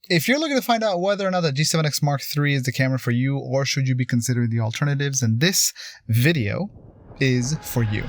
If you're looking to find out whether or not the G7X Mark III is the camera for you, or should you be considering the alternatives, then this video is for you.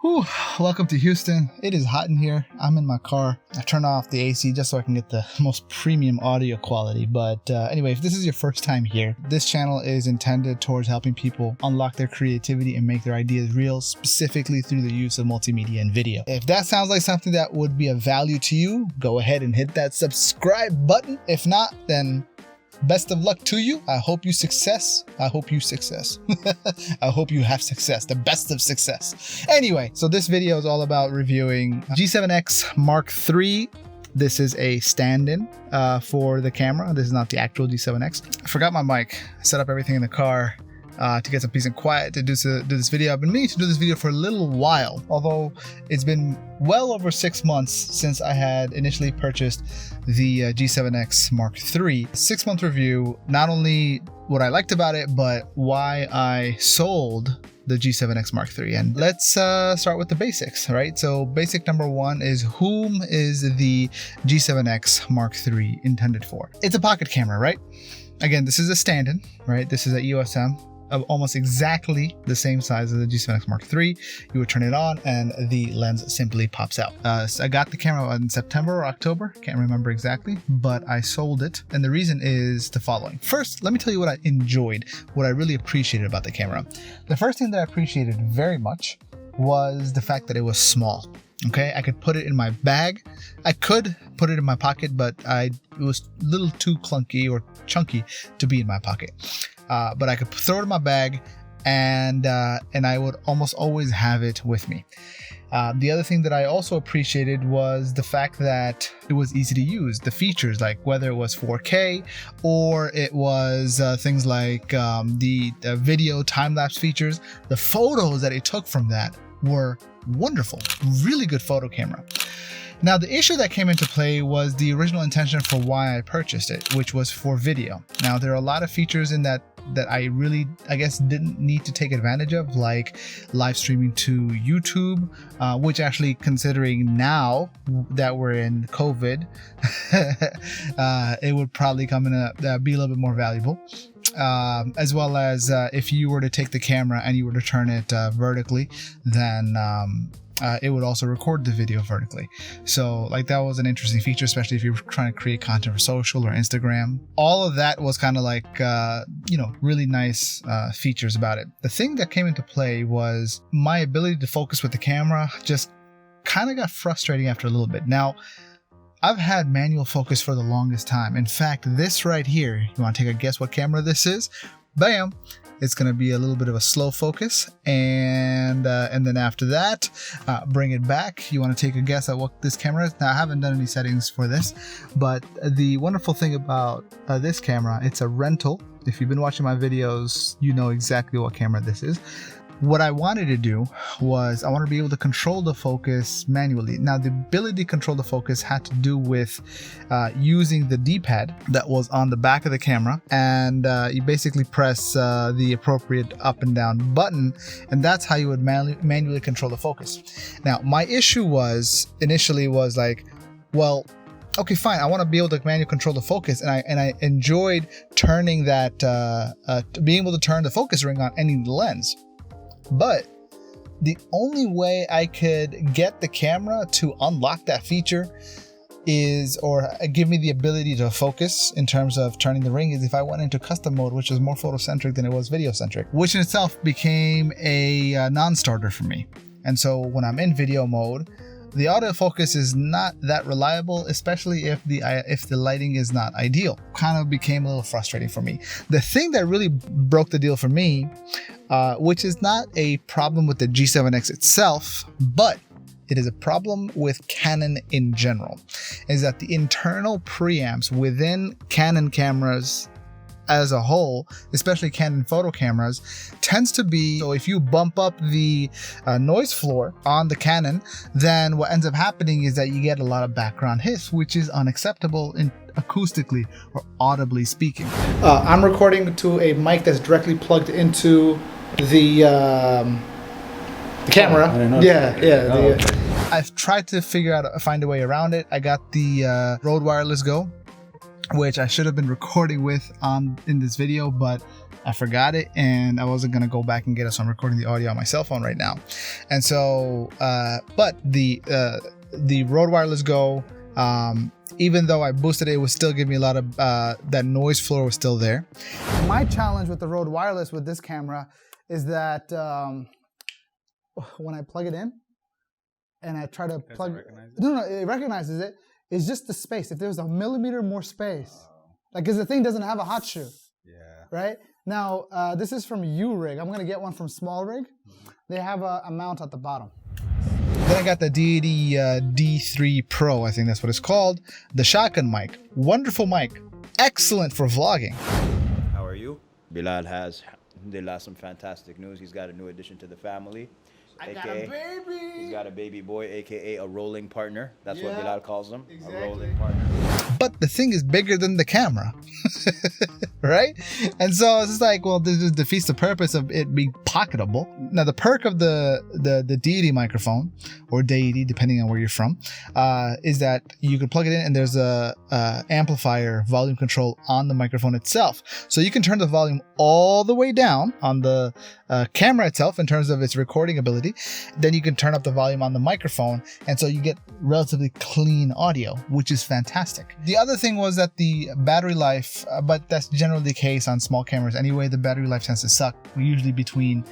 Whew, welcome to Houston. It is hot in here. I'm in my car. I turned off the AC just so I can get the most premium audio quality. But anyway, if this is your first time here, this channel is intended towards helping people unlock their creativity and make their ideas real, specifically through the use of multimedia and video. If that sounds like something that would be of value to you, go ahead and hit that subscribe button. If not, then best of luck to you. I hope you success. I hope you success. I hope you have success. The best of success. Anyway, so this video is all about reviewing G7X Mark III. This is a stand-in for the camera. This is not the actual G7X. I forgot my mic. I set up everything in the car to get some peace and quiet to do this video. I've been meaning to do this video for a little while, although it's been well over 6 months since I had initially purchased the G7X Mark III. 6-month review, not only what I liked about it, but why I sold the G7X Mark III. And let's start with the basics, right? So basic number one is, whom is the G7X Mark III intended for? It's a pocket camera, right? Again, this is a stand-in, right? This is a USM of almost exactly the same size as the G7X Mark III. You would turn it on and the lens simply pops out. So I got the camera in September or October, can't remember exactly, but I sold it. And the reason is the following. First, let me tell you what I enjoyed, what I really appreciated about the camera. The first thing that I appreciated very much was the fact that it was small. Okay, I could put it in my bag. I could put it in my pocket, but it was a little too clunky or chunky to be in my pocket. But I could throw it in my bag, and I would almost always have it with me. The other thing that I also appreciated was the fact that it was easy to use. The features, like whether it was 4K or it was things like the video time-lapse features, the photos that it took from that were wonderful. Really good photo camera. Now, the issue that came into play was the original intention for why I purchased it, which was for video. Now, there are a lot of features in that I really, I guess, didn't need to take advantage of, like live streaming to YouTube, which actually, considering now that we're in COVID, it would probably come in be a little bit more valuable. As well as if you were to take the camera and you were to turn it vertically, then it would also record the video vertically. So like, that was an interesting feature, especially if you're trying to create content for social or Instagram. All of that was kind of like, really nice features about it. The thing that came into play was my ability to focus with the camera just kind of got frustrating after a little bit. Now, I've had manual focus for the longest time. In fact, this right here, you want to take a guess what camera this is? Bam! It's going to be a little bit of a slow focus, and then after that, bring it back. You want to take a guess at what this camera is? Now, I haven't done any settings for this, but the wonderful thing about this camera, it's a rental. If you've been watching my videos, you know exactly what camera this is. What I wanted to do was I wanted to be able to control the focus manually. Now, the ability to control the focus had to do with using the D-pad that was on the back of the camera, and you basically press the appropriate up and down button, and that's how you would manually control the focus. Now, my issue initially was like, well, okay, fine, I want to be able to manually control the focus, and I enjoyed turning that, being able to turn the focus ring on any lens. But the only way I could get the camera to unlock that feature or give me the ability to focus in terms of turning the ring, is if I went into custom mode, which is more photocentric than it was video-centric, which in itself became a non-starter for me. And so when I'm in video mode, the autofocus is not that reliable, especially if the lighting is not ideal. Kind of became a little frustrating for me. The thing that really broke the deal for me, which is not a problem with the G7X itself, but it is a problem with Canon in general, is that the internal preamps within Canon cameras as a whole, especially Canon photo cameras, tends to be, so if you bump up the noise floor on the Canon, then what ends up happening is that you get a lot of background hiss, which is unacceptable in acoustically or audibly speaking. I'm recording to a mic that's directly plugged into the camera. Oh, I didn't know. Yeah. I've tried to find a way around it. I got the Rode Wireless Go, which I should have been recording with in this video, but I forgot it, and I wasn't gonna go back and get it, so I'm recording the audio on my cell phone right now. And so, but the Rode Wireless Go, even though I boosted it, it would still give me a lot of that noise floor was still there. My challenge with the Rode Wireless with this camera is that when I plug it in and I try to plug it, it recognizes it. It's just the space. If there's a millimeter more space, like, because the thing doesn't have a hot shoe. Yeah. Right? Now, this is from U-Rig. I'm going to get one from Small Rig. They have a mount at the bottom. Then I got the Deity D3 Pro, I think that's what it's called. The shotgun mic. Wonderful mic. Excellent for vlogging. How are you? Bilal has some fantastic news. He's got a new addition to the family. I got a baby. He's got a baby boy, aka a rolling partner. That's what Bilal calls him. Exactly. A rolling partner. But the thing is bigger than the camera, right? And so it's just like, well, this just defeats the purpose of it being pocketable. Now, the perk of the Deity microphone, or Deity, depending on where you're from, is that you can plug it in and there's a amplifier volume control on the microphone itself. So you can turn the volume all the way down on the camera itself in terms of its recording ability. Then you can turn up the volume on the microphone, and so you get relatively clean audio, which is fantastic. The other thing was that the battery life, but that's generally the case on small cameras anyway, the battery life tends to suck, usually between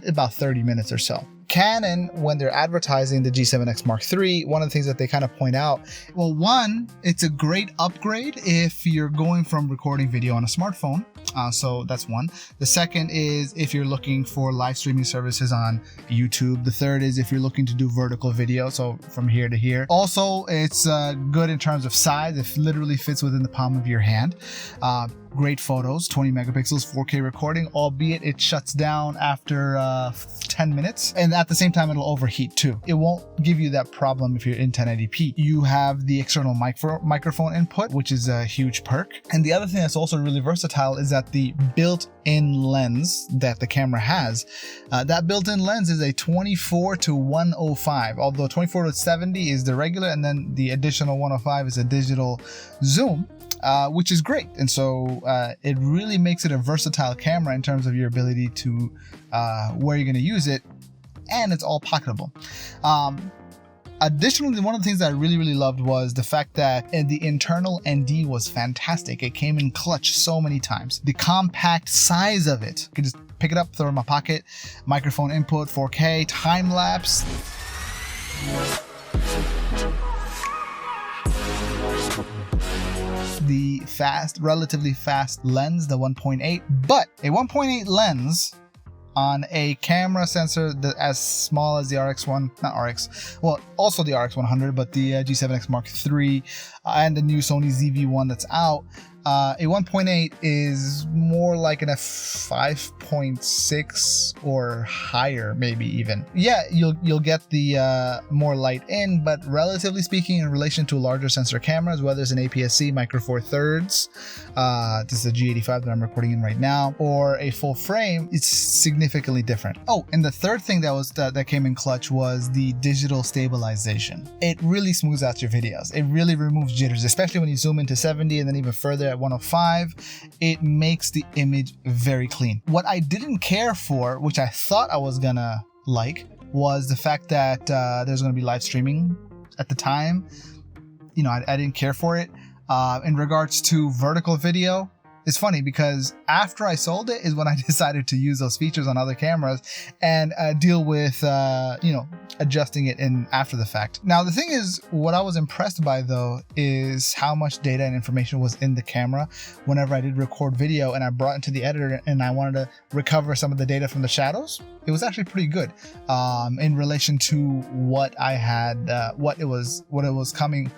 about 30 minutes or so. Canon, when they're advertising the G7X Mark III, one of the things that they kind of point out, well, one, it's a great upgrade if you're going from recording video on a smartphone. So that's one. The second is if you're looking for live streaming services on YouTube. The third is if you're looking to do vertical video, so from here to here. Also, it's good in terms of size. It literally fits within the palm of your hand. Great photos, 20 megapixels, 4K recording, albeit it shuts down after 10 minutes. And at the same time, it'll overheat too. It won't give you that problem if you're in 1080p. You have the external microphone input, which is a huge perk. And the other thing that's also really versatile is that the built-in lens that the camera has, that built-in lens is a 24 to 105, although 24 to 70 is the regular, and then the additional 105 is a digital zoom. Which is great, and so it really makes it a versatile camera in terms of your ability to where you're going to use it, and it's all pocketable. Additionally, one of the things that I really loved was the fact that the internal ND was fantastic. It came in clutch so many times. The compact size of it, you can just pick it up, throw it in my pocket. Microphone input, 4K, time lapse. The relatively fast lens, the 1.8, but a 1.8 lens on a camera sensor that as small as the also the RX100, but the G7X Mark III and the new Sony ZV-1 that's out. A 1.8 is more like an f5.6 or higher, maybe even. Yeah, you'll get the more light in, but relatively speaking, in relation to larger sensor cameras, whether it's an APS-C Micro Four Thirds, this is a G85 that I'm recording in right now, or a full frame, it's significantly different. Oh, and the third thing that came in clutch was the digital stabilization. It really smooths out your videos. It really removes jitters, especially when you zoom into 70 and then even further at 105. It makes the image very clean. What I didn't care for, which I thought I was gonna like, was the fact that there's gonna be live streaming at the time. You know, I didn't care for it. In regards to vertical video, it's funny because after I sold it is when I decided to use those features on other cameras and deal with, adjusting it in after the fact. Now, the thing is, what I was impressed by though is how much data and information was in the camera whenever I did record video and I brought into the editor and I wanted to recover some of the data from the shadows. It was actually pretty good in relation to what I had, what was coming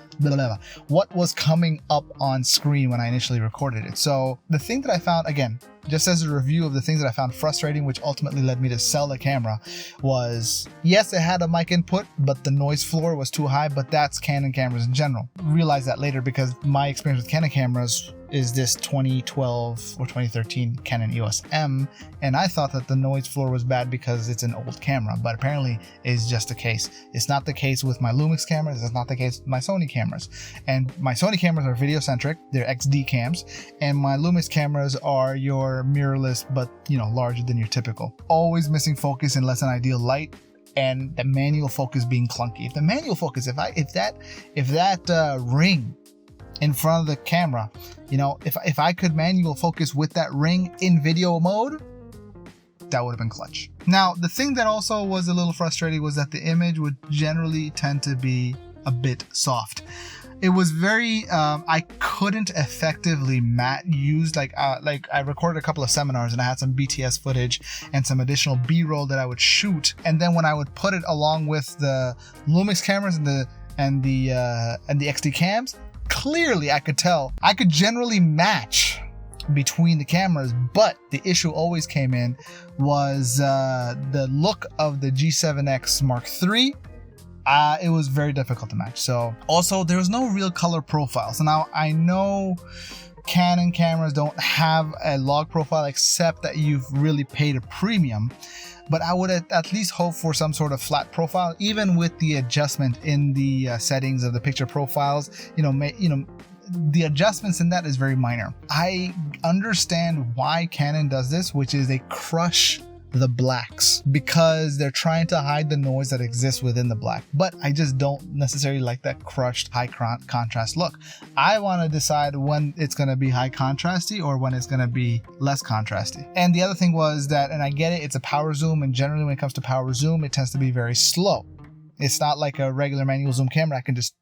up on screen when I initially recorded it. So So the thing that I found, again, just as a review of the things that I found frustrating, which ultimately led me to sell the camera, was yes, it had a mic input, but the noise floor was too high. But that's Canon cameras in general. Realized that later because my experience with Canon cameras is this 2012 or 2013 Canon EOS M, and I thought that the noise floor was bad because it's an old camera, but apparently it's just the case. It's not the case with my Lumix cameras, it's not the case with my Sony cameras. And my Sony cameras are video centric, they're XD cams, and my Lumix cameras are your mirrorless, but larger than your typical. Always missing focus in less than ideal light, and the manual focus being clunky. If the manual focus, if that ring in front of the camera, if I could manual focus with that ring in video mode, that would have been clutch. Now, the thing that also was a little frustrating was that the image would generally tend to be a bit soft. It was very, I couldn't effectively use, like I recorded a couple of seminars and I had some BTS footage and some additional B-roll that I would shoot. And then when I would put it along with the Lumix cameras and the XD cams, clearly I could tell I could generally match between the cameras, but the issue always came in was the look of the G7X Mark III. It was very difficult to match. So also there was no real color profile. So now I know Canon cameras don't have a log profile except that you've really paid a premium, but I would at least hope for some sort of flat profile, even with the adjustment in the settings of the picture profiles. The adjustments in that is very minor. I understand why Canon does this, which is they crush the blacks because they're trying to hide the noise that exists within the black. But I just don't necessarily like that crushed high contrast look. I want to decide when it's going to be high contrasty or when it's going to be less contrasty. And the other thing was that, and I get it, it's a power zoom, and generally when it comes to power zoom, it tends to be very slow. It's not like a regular manual zoom camera. I can just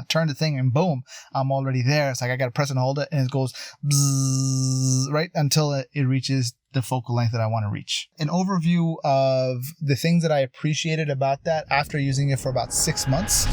turn the thing and boom, I'm already there. It's like I gotta press and hold it and it goes bzzz, right until it reaches the focal length that I want to reach. An overview of the things that I appreciated about that after using it for about 6 months.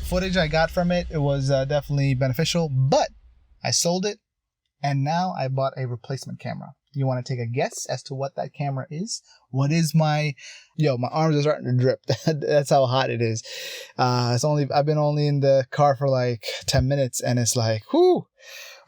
Footage I got from it, it was definitely beneficial, but I sold it and now I bought a replacement camera. You want to take a guess as to what that camera is? What is my arms are starting to drip. That's how hot it is. I've been only in the car for like 10 minutes and it's like, whoo.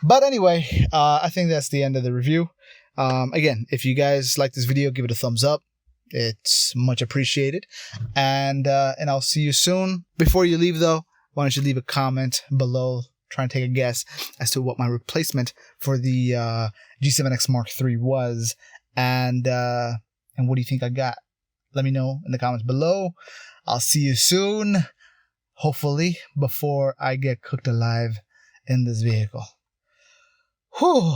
But anyway, I think that's the end of the review. Again, if you guys like this video, give it a thumbs up. It's much appreciated. And I'll see you soon. Before you leave though, why don't you leave a comment below, try and take a guess as to what my replacement for the G7X Mark III was, and what do you think I got? Let me know in the comments below. I'll see you soon, hopefully before I get cooked alive in this vehicle. Whew.